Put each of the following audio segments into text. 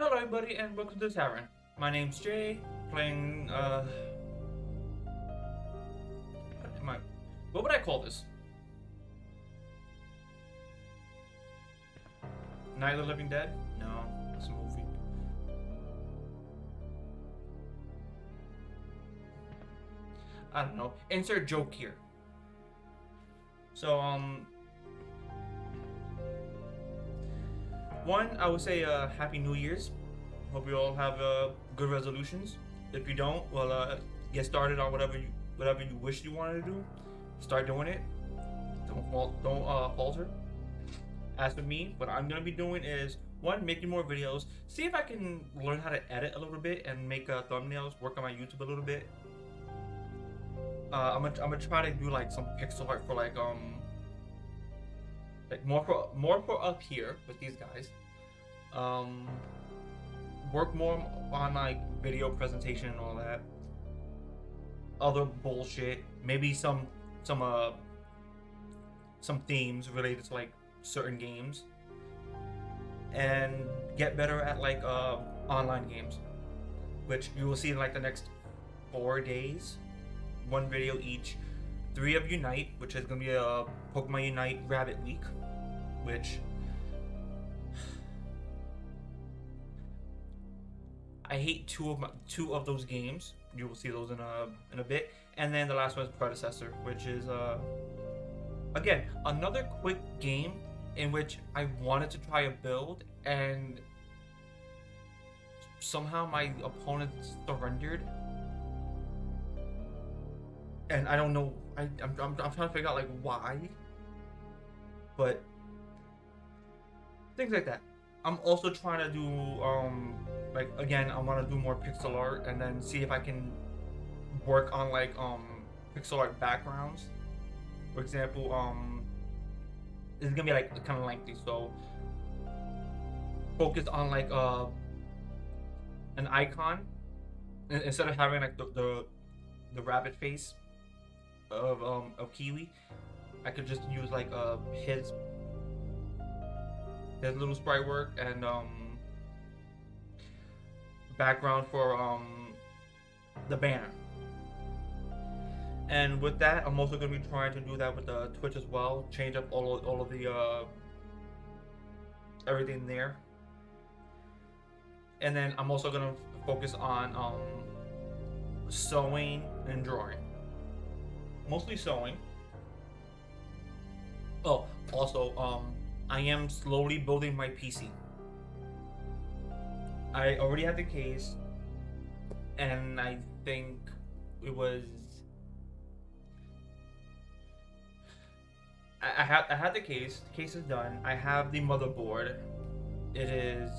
Hello everybody and welcome to the tavern. My name's Jay, playing what would I call this? Night of the Living Dead? No, it's a movie. I don't know. Insert joke here. So one, I would say Happy New Year's. Hope you all have good resolutions. If you don't, well, get started on whatever you wish you wanted to do. Start doing it. Don't falter. As for me, what I'm gonna be doing is one, making more videos. See if I can learn how to edit a little bit and make thumbnails. Work on my YouTube a little bit. I'm gonna try to do like some pixel art for like more for up here with these guys. Work more on like video presentation and all that. Other bullshit. Maybe some themes related to like certain games. And get better at like online games, which you will see in like the next 4 days. One video each. 3 of Unite, which is gonna be a Pokemon Unite Rabbit Week, which I hate two of those games. You will see those in a bit. And then the last one is Predecessor, which is again another quick game in which I wanted to try a build and somehow my opponent surrendered. And I don't know. I'm trying to figure out like why, but things like that. I'm also trying to do like again I want to do more pixel art and then see if I can work on like pixel art backgrounds. For example, this is gonna be like kind of lengthy, so focus on like an icon instead of having like the rabbit face of Kiwi. I could just use like his little sprite work and background for the banner. And with that, I'm also going to be trying to do that with the Twitch as well. Change up all of the everything there. And then I'm also going to focus on sewing and drawing. Mostly sewing. Oh, also I am slowly building my PC. I already have the case, and I think it was. I had the case. The case is done. I have the motherboard. It is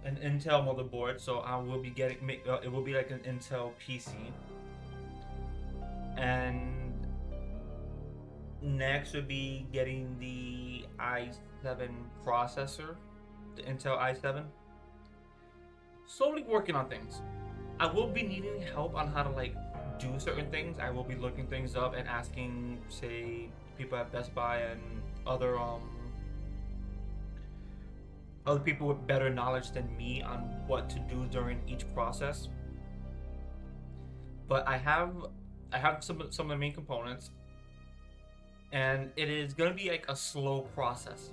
an Intel motherboard, so I will be getting. It will be like an Intel PC. And next would be getting the i7 processor, the Intel i7. Slowly working on things. I will be needing help on how to like do certain things. I will be looking things up and asking, say, people at Best Buy and other people with better knowledge than me on what to do during each process. But I have some of the main components, and it is gonna be like a slow process.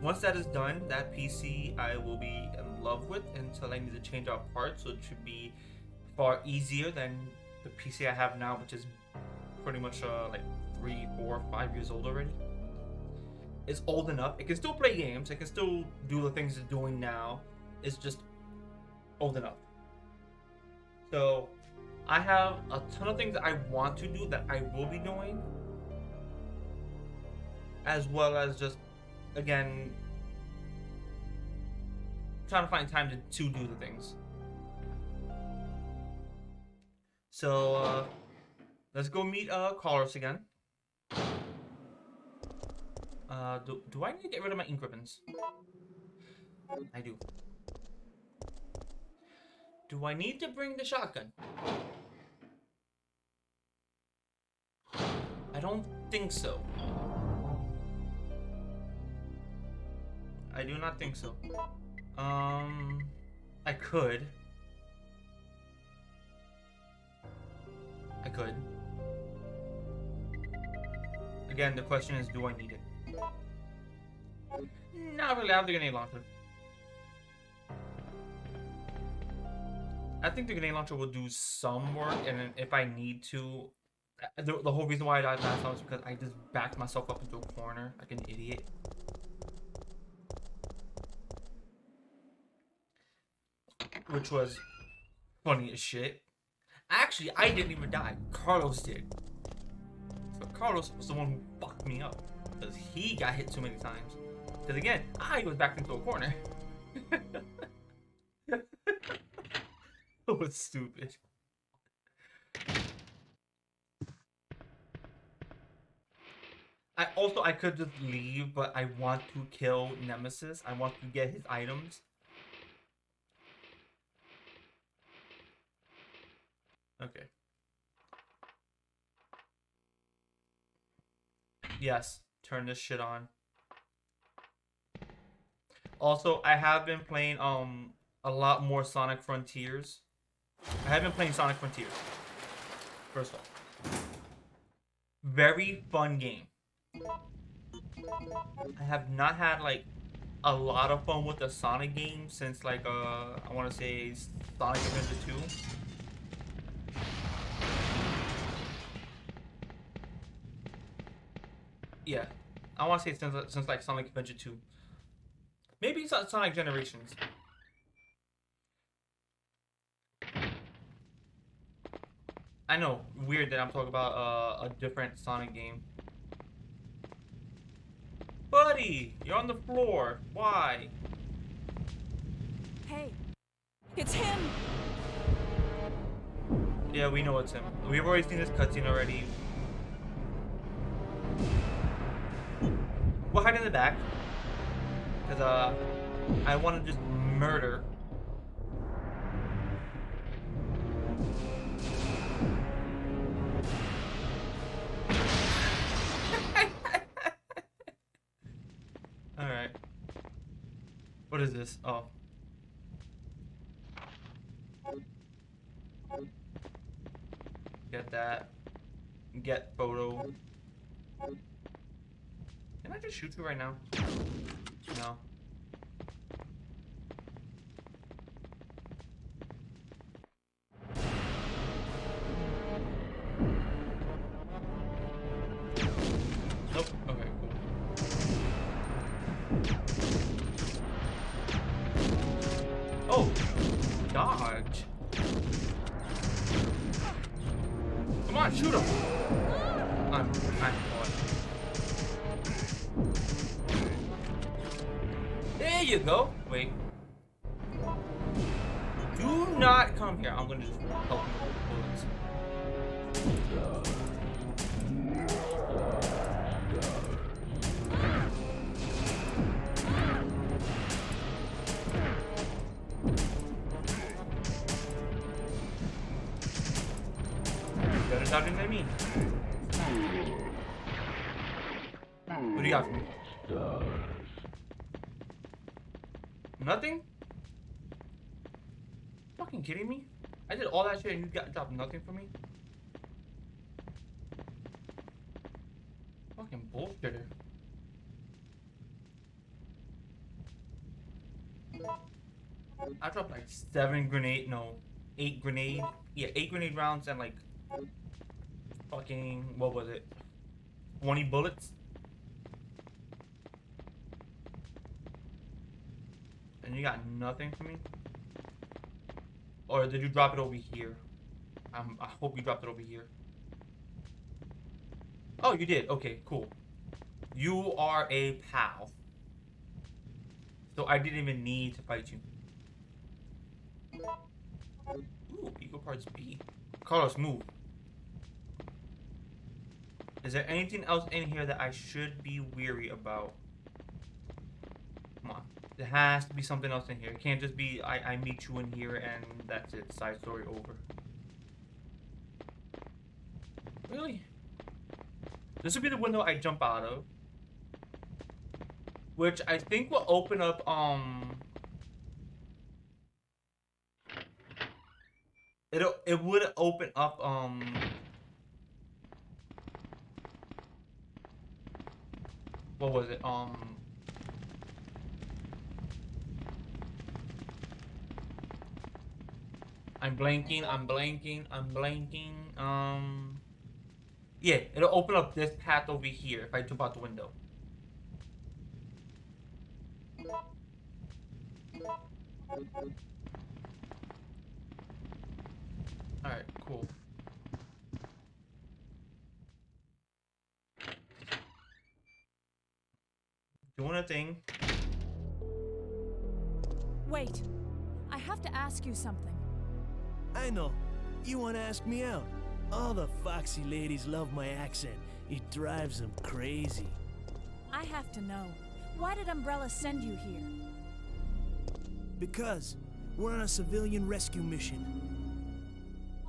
Once that is done, that PC I will be in love with until I need to change out parts, so it should be far easier than the PC I have now, which is pretty much like 3, 4, 5 years old already. It's old enough. It can still play games. It can still do the things it's doing now. It's just old enough. So I have a ton of things that I want to do that I will be doing, as well as just, again, trying to find time to do the things. So let's go meet Carlos again. Do I need to get rid of my ink ribbons? I do. Do I need to bring the shotgun? I don't think so. I do not think so. I could. I could. Again, the question is, do I need it? Not really. I have the grenade launcher. I think the grenade launcher will do some work, and if I need to, the whole reason why I died last time was because I just backed myself up into a corner like an idiot. Which was funny as shit. Actually, I didn't even die. Carlos did. So Carlos was the one who fucked me up. Because he got hit too many times. Because again, I was backed into a corner. It was stupid. I could just leave, but I want to kill Nemesis. I want to get his items. Okay. Yes, turn this shit on. Also, I have been playing a lot more Sonic Frontiers. I have been playing Sonic Frontiers. First off, very fun game. I have not had like a lot of fun with the Sonic game since like I want to say Sonic Adventure 2. Yeah, I want to say since like Sonic Adventure 2. Maybe Sonic Generations. I know, weird that I'm talking about a different Sonic game. Buddy, you're on the floor. Why? Hey, it's him! Yeah, we know it's him. We've already seen this cutscene already. We'll hide in the back. Because, I want to just murder. Alright. What is this? Oh. Get that. Get photo. Can I just shoot you right now? No. Nope. Okay, cool. Oh! Dodge. Come on, shoot him! I'm caught. There you go. Wait. Do not come here. I'm gonna just help him with bullets. Better dodging than me. What do you got for me? Nothing? Fucking kidding me? I did all that shit and you dropped nothing for me? Fucking bullshitter. I dropped like 8 grenade rounds and like fucking, what was it? 20 bullets? And you got nothing for me? Or did you drop it over here? I hope you dropped it over here. Oh, you did. Okay, cool. You are a pal. So I didn't even need to fight you. Ooh, Eagle Parts B. Carlos, move. Is there anything else in here that I should be weary about? Come on. There has to be something else in here. It can't just be I meet you in here and that's it. Side story over. Really? This would be the window I jump out of. which I think will open up it would open up what was it? I'm blanking. Yeah, it'll open up this path over here if I jump out the window. Alright, cool. Doing a thing. Wait. I have to ask you something. I know. You want to ask me out? All the foxy ladies love my accent. It drives them crazy. I have to know. Why did Umbrella send you here? Because we're on a civilian rescue mission.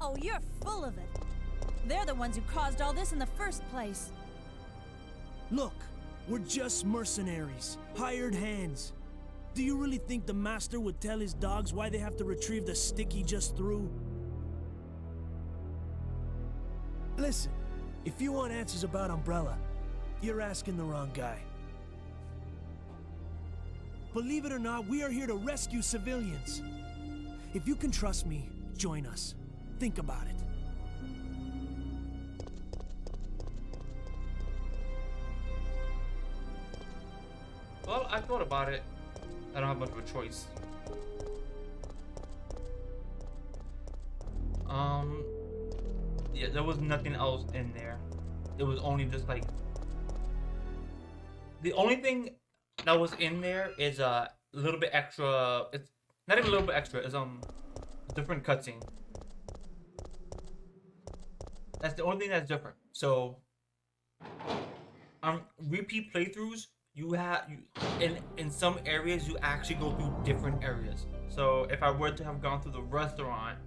Oh, you're full of it. They're the ones who caused all this in the first place. Look, we're just mercenaries, hired hands. Do you really think the master would tell his dogs why they have to retrieve the stick he just threw? Listen, if you want answers about Umbrella, you're asking the wrong guy. Believe it or not, we are here to rescue civilians. If you can trust me, join us. Think about it. Well, I thought about it. I don't have much of a choice. Yeah, there was nothing else in there. It was only just like the only thing that was in there is a little bit extra. It's not even a little bit extra. It's different cutscene. That's the only thing that's different. So repeat playthroughs, in some areas you actually go through different areas. So if I were to have gone through the restaurant,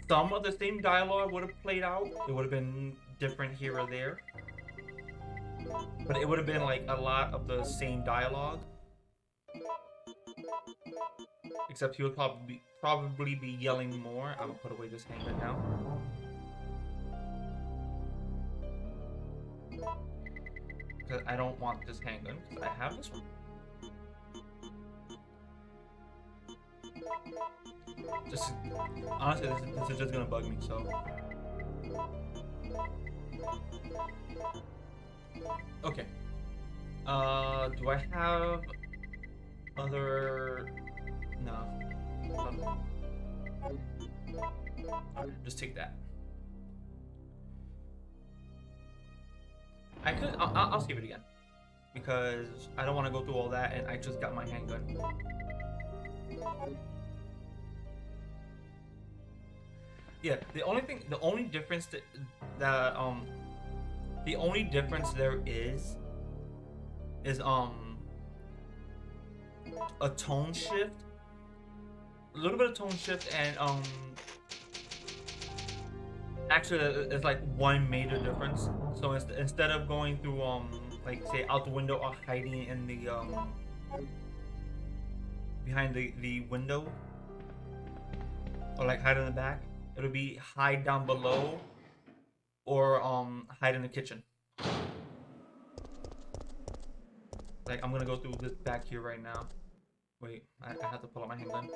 some of the same dialogue would have played out. It would have been different here or there, but it would have been like a lot of the same dialogue, except he would probably be yelling more. I'm gonna put away this handgun now. Because I don't want this handgun, because I have this one. Just honestly, this is just gonna bug me. So okay. Do I have other? No. Okay, just take that. I could. I'll save it again because I don't want to go through all that, and I just got my handgun. Yeah, the only difference the only difference there is a tone shift, a little bit of tone shift, and actually it's like one major difference. So instead of going through like say out the window or hiding in the behind the window or like hide in the back, it'll be hide down below or hide in the kitchen. Like I'm gonna go through this back here right now. Wait, I have to pull out my handgun.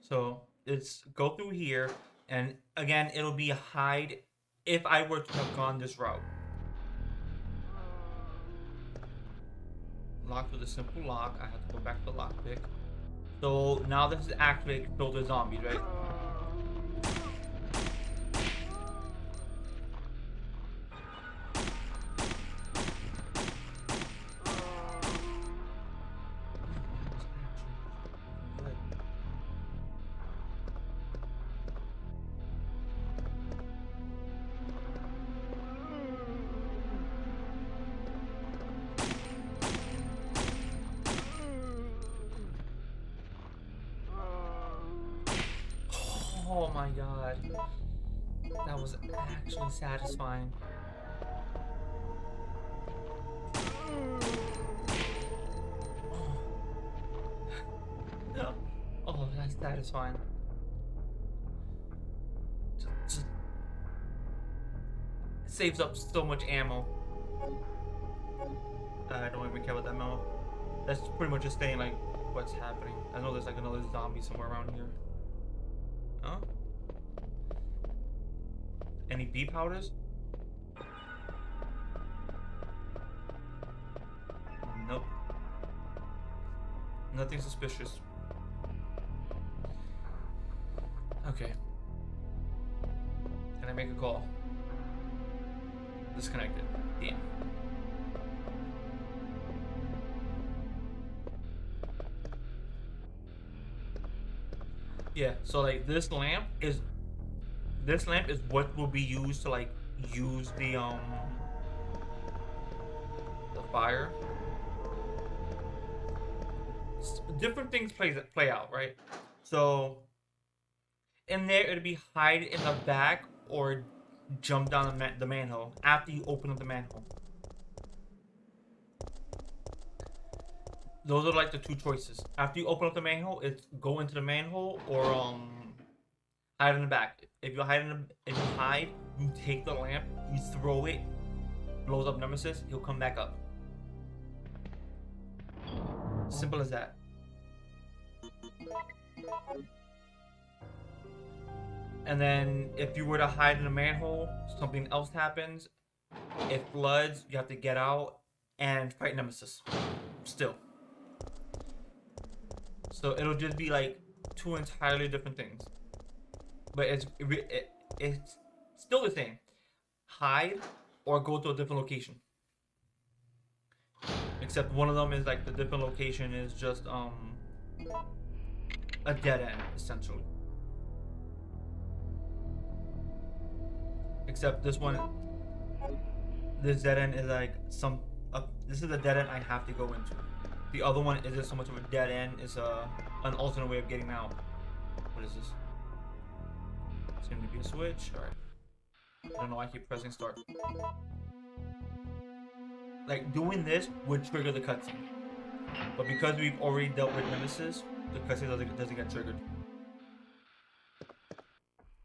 So it's go through here, and again it'll be hide if I were to have gone this route. Locked with a simple lock. I have to go back to the lockpick. So now this is actually kill the zombies, right? Oh my god. That was actually satisfying. Yeah. Oh, that's satisfying. Just it saves up so much ammo. I don't even care about that ammo. That's pretty much just saying like what's happening. I know there's like another zombie somewhere around here. Huh? Any bee powders? Nope. Nothing suspicious. Okay. Can I make a call? Disconnected. Damn. Yeah, so like this lamp is what will be used to like use the fire. Different things play out, right? So in there it'll be hide in the back or jump down the manhole after you open up the manhole. Those are like the two choices. After you open up the manhole, it's go into the manhole or hide in the back. If you hide, you take the lamp, you throw it, blows up Nemesis, he'll come back up. Simple as that. And then if you were to hide in a manhole, something else happens. It floods, you have to get out and fight Nemesis. Still. So it'll just be like two entirely different things. But it's still the same. Hide or go to a different location. Except one of them is like the different location is just a dead end essentially. Except this dead end is like this is a dead end I have to go into. The other one isn't so much of a dead end; it's an alternate way of getting out. What is this? Seems to be a switch. All right. I don't know why I keep pressing start. Like doing this would trigger the cutscene, but because we've already dealt with Nemesis, the cutscene doesn't get triggered.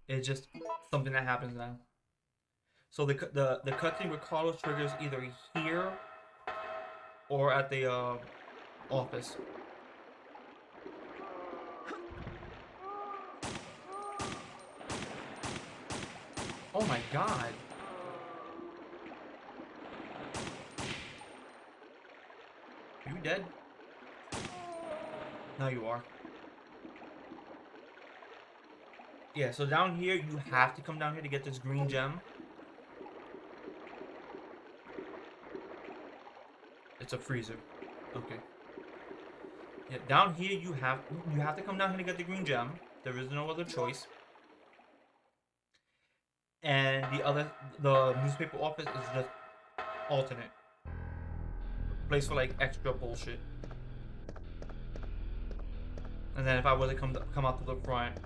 It's just something that happens now. So the cutscene with Carlos triggers either here or at the office. Oh my god. Are you dead? No, you are. Yeah, so down here, you have to come down here to get this green gem. It's a freezer. Okay. Yeah, down here you have to come down here to get the green gem. There is no other choice. And the newspaper office is just alternate. Place for like extra bullshit. And then if I were to come out to the front,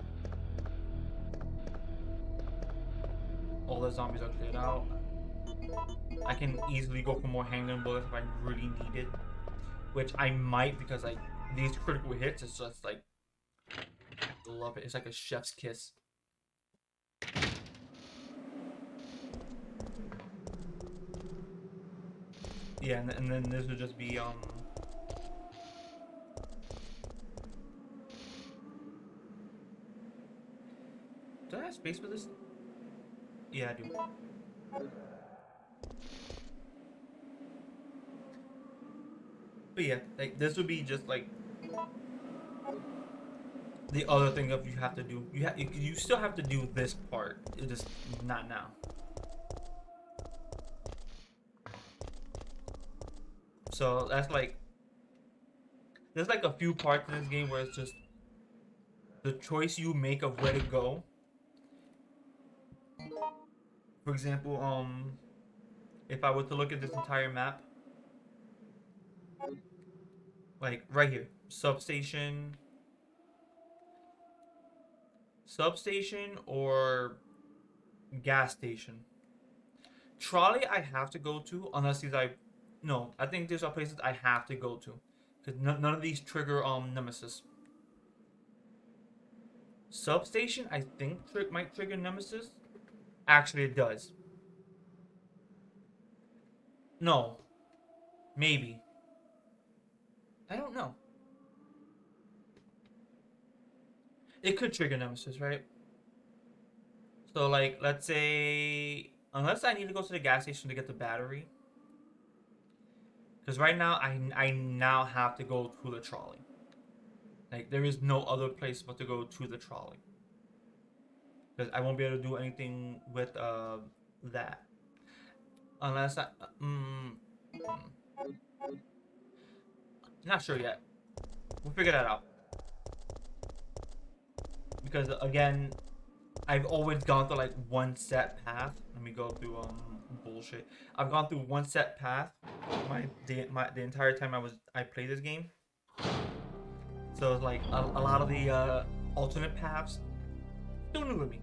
all the zombies are cleared out. I can easily go for more handgun bullets if I really need it, which I might because like these critical hits is just like I love it. It's like a chef's kiss. Yeah, and then this would just be do I have space for this? Yeah, I do. But yeah, like this would be just like the other thing that you have to do. You still have to do this part. It just not now. So that's like there's like a few parts in this game where it's just the choice you make of where to go. For example, if I were to look at this entire map, like right here, substation or gas station. Trolley I have to go to unless these I, no, I think these are places I have to go to, because none of these trigger Nemesis. Substation I think might trigger Nemesis. Actually, it does. No, maybe. I don't know. It could trigger Nemesis, right? So like, let's say, unless I need to go to the gas station to get the battery. Because right now, I now have to go to the trolley. Like, there is no other place but to go to the trolley. Because I won't be able to do anything with that. Unless I... Not sure yet. We'll figure that out. Because, again, I've always gone through, like, one set path. Let me go through, bullshit. I've gone through one set path the entire time I played this game. So it's like a lot of the alternate paths still new to me.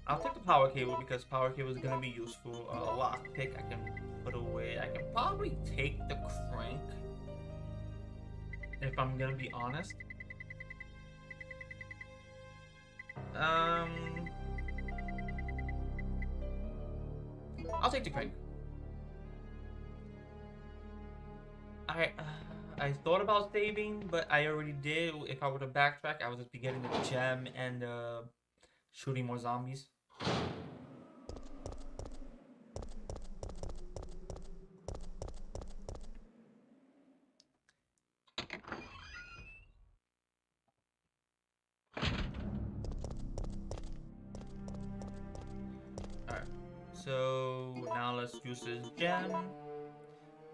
I'll take the power cable because power cable is gonna be useful. Lockpick I can put away. I can probably take the crank if I'm gonna be honest. I'll take the crank. I thought about saving, but I already did. If I were to backtrack, I would just be getting the gem and shooting more zombies. Alright, so now let's use this gem.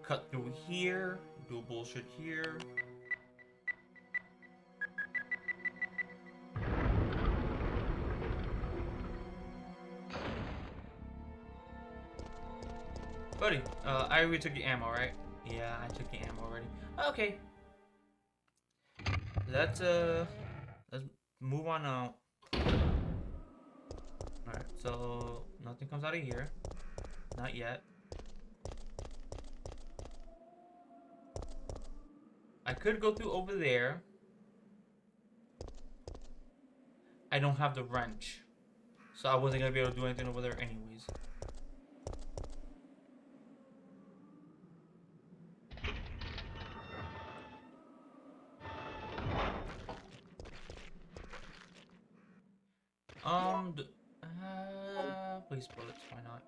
Cut through here, do bullshit here. Buddy, I already took the ammo, right? Yeah, I took the ammo already. Okay. Let's move on now. Alright, so nothing comes out of here. Not yet. I could go through over there. I don't have the wrench, so I wasn't gonna be able to do anything over there anyways. Please bullets, why not?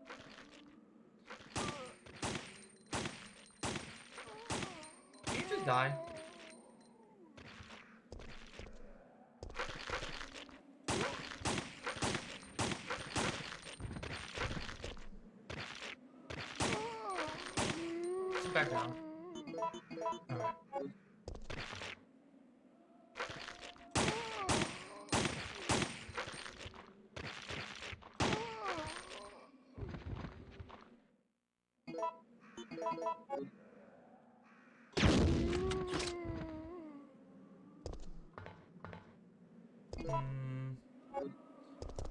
Can you just die? Sit back down. Alright.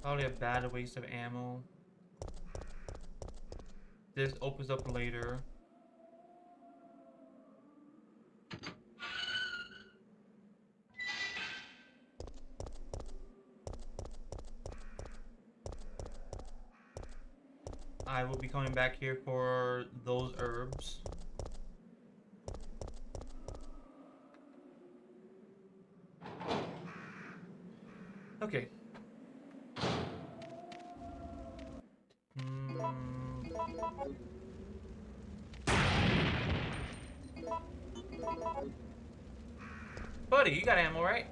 Probably a bad waste of ammo. This opens up later. I will be coming back here for those herbs. Okay. Buddy, you got ammo, right?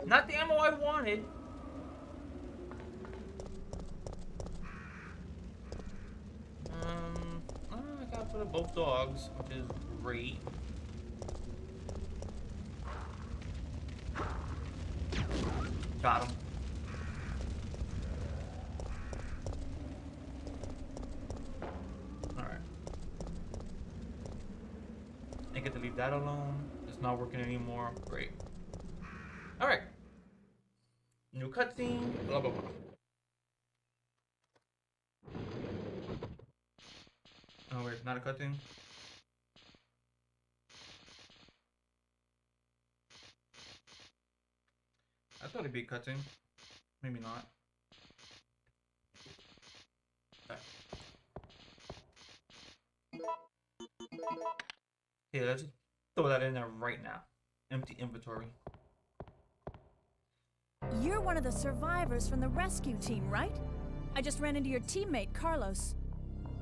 Not the ammo I wanted. I got for both dogs, which is great. Got him. Alright. I get to leave that alone. It's not working anymore. Great. Alright. New cutscene. Blah, blah, blah. Oh, wait. Not a cutscene? I thought it'd be a cutscene. Maybe not. Okay. Yeah, let's just throw that in there right now. Empty inventory. You're one of the survivors from the rescue team, right? I just ran into your teammate, Carlos.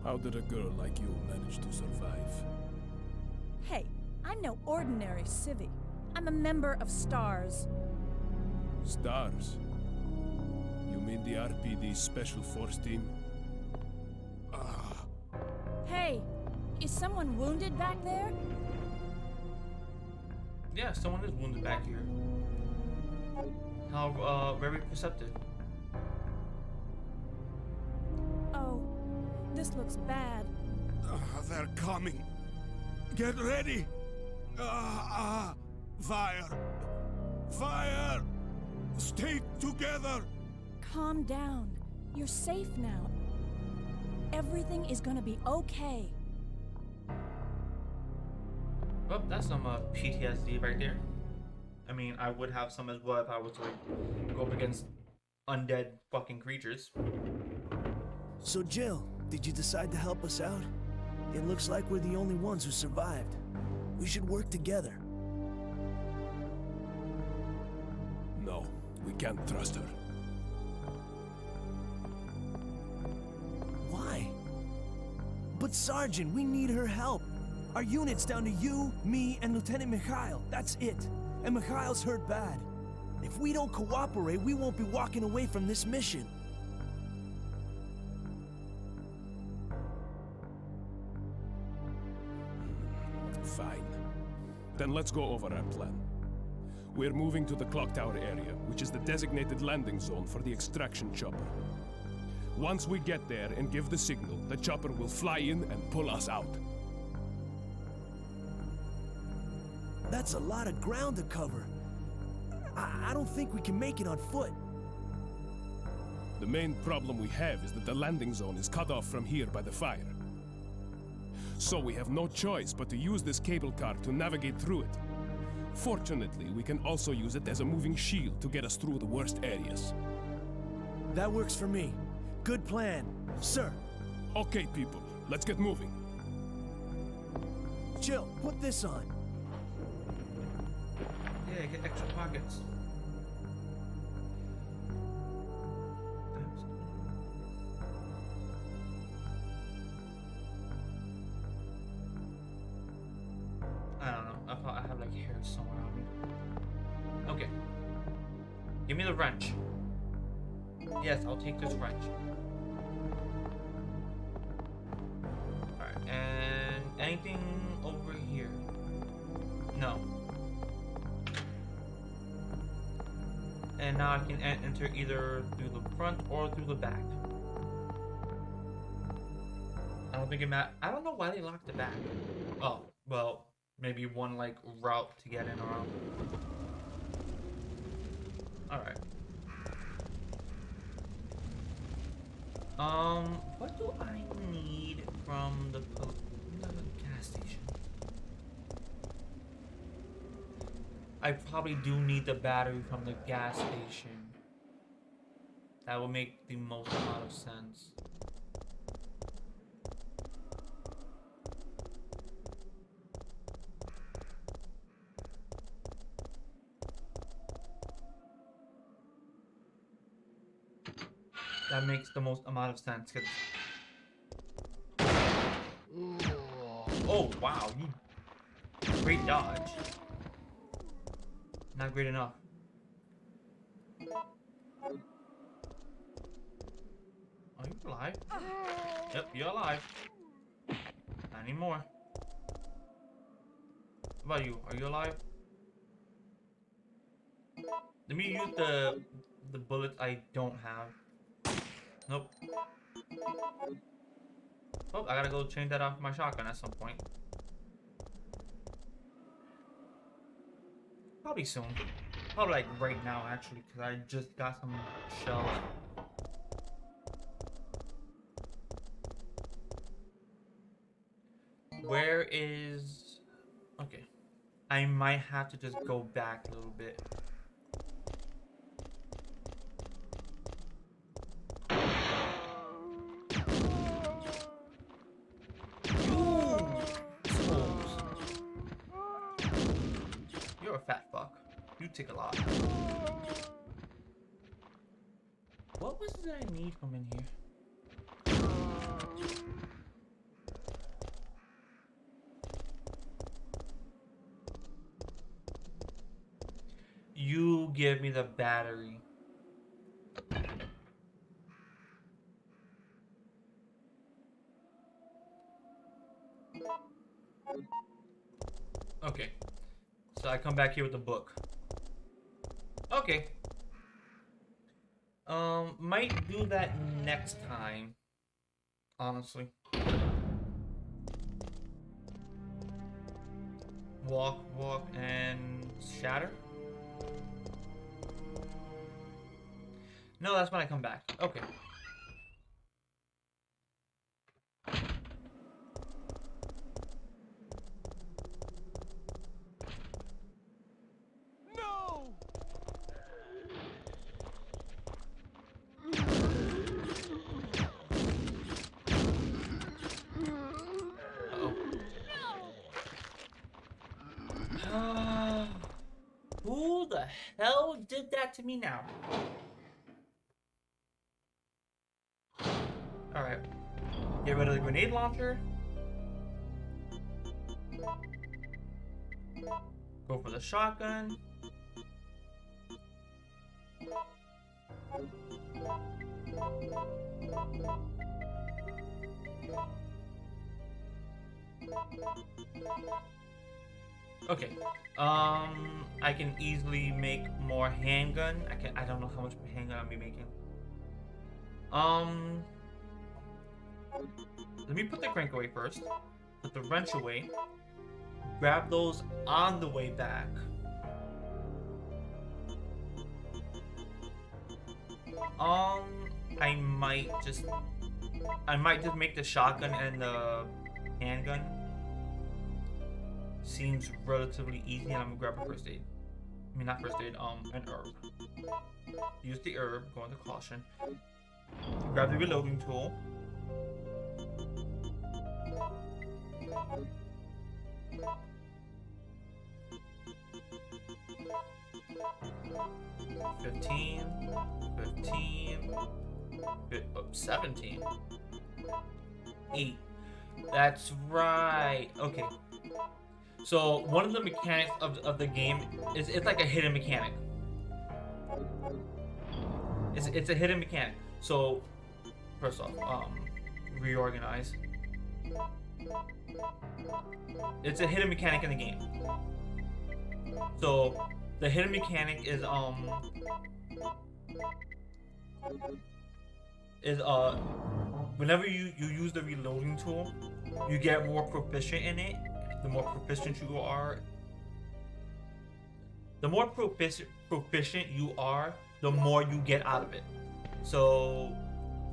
How did a girl like you manage to survive? Hey, I'm no ordinary civvy. I'm a member of STARS. Stars? You mean the RPD Special Force Team? Hey, is someone wounded back there? Yeah, someone is wounded back here. How, very perceptive. Oh, this looks bad. They're coming. Get ready. Fire. Fire. Stay together. Calm down. You're safe now. Everything is gonna be okay. Oh, that's some PTSD right there. I mean, I would have some as well if I was to like go up against undead fucking creatures. So Jill, did you decide to help us out? It looks like we're the only ones who survived. We should work together. No, we can't trust her. Why? But Sergeant, we need her help. Our unit's down to you, me, and Lieutenant Mikhail. That's it. And Mikhail's hurt bad. If we don't cooperate, we won't be walking away from this mission. Fine. Then let's go over our plan. We're moving to the clock tower area, which is the designated landing zone for the extraction chopper. Once we get there and give the signal, the chopper will fly in and pull us out. That's a lot of ground to cover. I don't think we can make it on foot. The main problem we have is that the landing zone is cut off from here by the fire. So we have no choice but to use this cable car to navigate through it. Fortunately, we can also use it as a moving shield to get us through the worst areas. That works for me. Good plan, sir. Okay, people, let's get moving. Jill, put this on. Yeah, get extra pockets. I don't know. I have like hair somewhere on me. Okay. Give me the wrench. Yes, I'll take this wrench. Alright, and anything over here? No. And now I can enter either through the front or through the back. I don't think it matters. I don't know why they locked the back. Oh, well, maybe one like route to get in or out. Alright. What do I need from the gas station? I probably do need the battery from the gas station. That will make the most amount of sense. That makes the most amount of sense. Oh, wow. You great dodge. Not great enough. Are you alive? Yep, you're alive. Not anymore. What about you? Are you alive? Let me use the bullets I don't have. Nope. Oh, I gotta go change that off my shotgun at some point. Probably soon. Probably like right now, actually, because I just got some shells. Where is... Okay. I might have to just go back a little bit. You're a fat fuck. You take a lot. What was it I need from in here? You give me the battery. Okay. So I come back here with the book. Okay. Might do that next time. Honestly. Walk, and shatter? No, that's when I come back. Okay. No! Who the hell did that to me now? Alright. Get rid of the grenade launcher. Go for the shotgun. Okay. I can easily make more handgun. I don't know how much handgun I'll be making. Let me put the crank away first. Put the wrench away. Grab those on the way back. I might just make the shotgun and the handgun. Seems relatively easy, and I'm gonna grab a first aid. I mean, not first aid, an herb. Use the herb, go into caution. Grab the reloading tool. $15, 17, 8. That's right. Okay. So one of the mechanics of the game is it's like a hidden mechanic. It's a hidden mechanic. So first off, reorganize. It's a hidden mechanic in the game. So the hidden mechanic is whenever you use the reloading tool, you get more proficient in it. The more proficient you are, the more you get out of it. So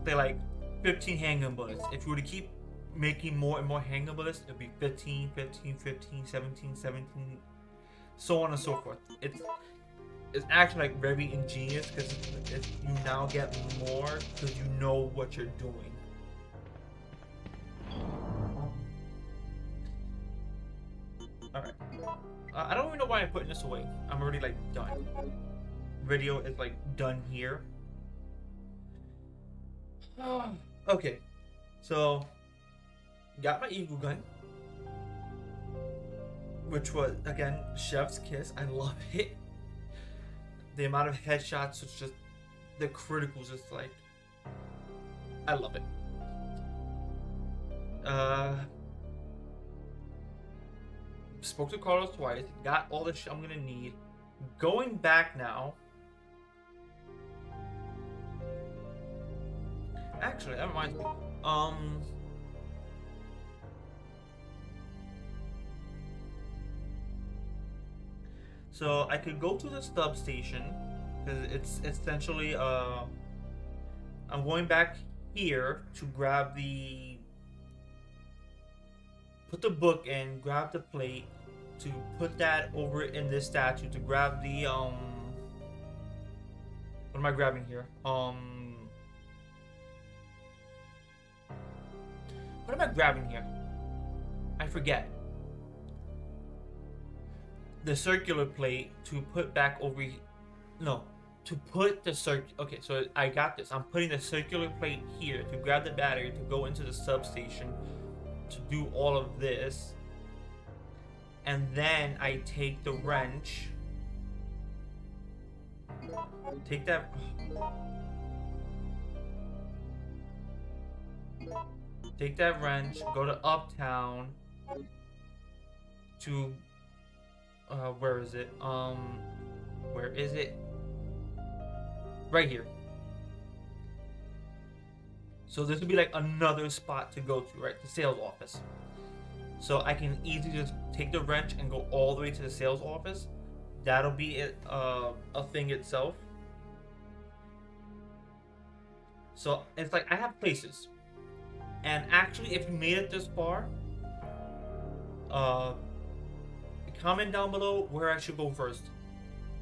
say like 15 handgun bullets. If you were to keep making more and more handgun bullets, it'd be 15, 15, 15, 17, 17, so on and so forth. It's actually like very ingenious because you now get more because you know what you're doing. Alright. I don't even know why I'm putting this away. I'm already like done. Video is like done here. Okay. So got my eagle gun. Which was again chef's kiss. I love it. The amount of headshots, it's just the criticals, just like I love it. Spoke to Carlos twice, got all the shit I'm gonna need. Going back now. Actually, that reminds me. So I could go to the substation because it's essentially I'm going back here to grab put the book in, grab the plate, to put that over in this statue, to grab the what am I grabbing here? What am I grabbing here? I forget. The circular plate to put back over no, to put the okay, so I got this. I'm putting the circular plate here to grab the battery to go into the substation to do all of this. And then I take the wrench. Take that. Take that wrench, go to Uptown to where is it? Where is it? Right here. So this would be like another spot to go to, right? The sales office. So I can easily just take the wrench and go all the way to the sales office. That'll be it, a thing itself. So it's like I have places. And actually, if you made it this far, comment down below where I should go first.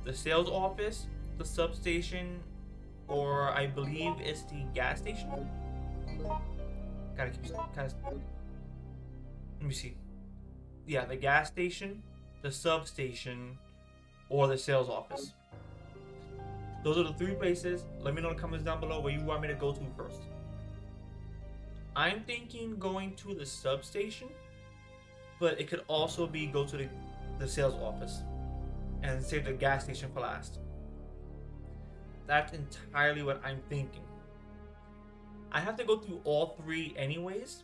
The sales office, the substation, or I believe it's the gas station. Let me see. Yeah, the gas station, the substation, or the sales office. Those are the three places. Let me know in the comments down below where you want me to go to first. I'm thinking going to the substation, but it could also be go to the sales office and save the gas station for last. That's entirely what I'm thinking. I have to go through all three anyways,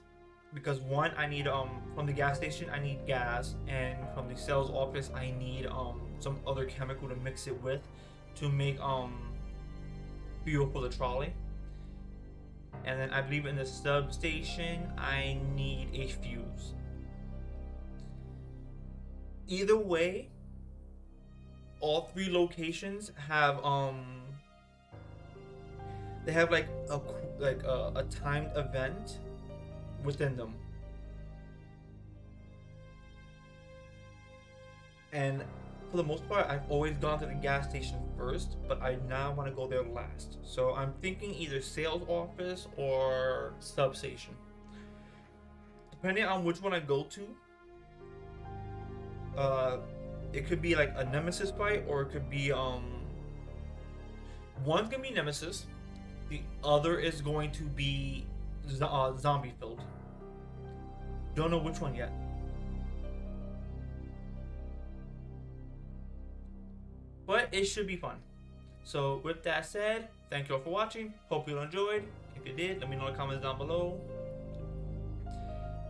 because one, I need from the gas station I need gas, and from the sales office I need some other chemical to mix it with to make fuel for the trolley. And then I believe in the substation I need a fuse. Either way, all three locations have they have like a timed event within them. And for the most part, I've always gone to the gas station first, but I now want to go there last. So I'm thinking either sales office or substation. Depending on which one I go to, it could be like a Nemesis fight, or it could be one's gonna be Nemesis, the other is going to be zombie filled. Don't know which one yet. But it should be fun. So with that said, thank you all for watching. Hope you enjoyed. If you did, let me know in the comments down below.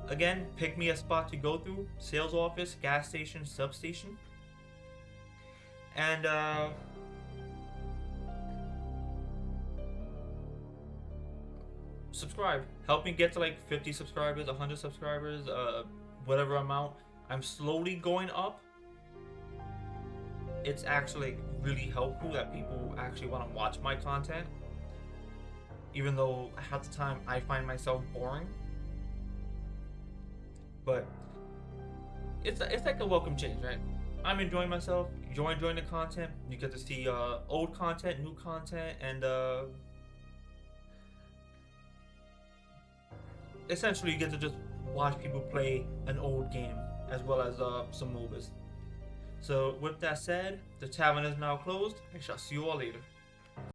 Again, pick me a spot to go through. Sales office, gas station, substation. And subscribe. Help me get to like 50 subscribers, 100 subscribers, whatever amount. I'm slowly going up. It's actually really helpful that people actually want to watch my content, even though half the time I find myself boring. But it's like a welcome change, right? I'm enjoying myself. You're enjoying the content. You get to see old content, new content, and essentially you get to just watch people play an old game as well as some MOBAs. So with that said, the tavern is now closed. I shall see you all later.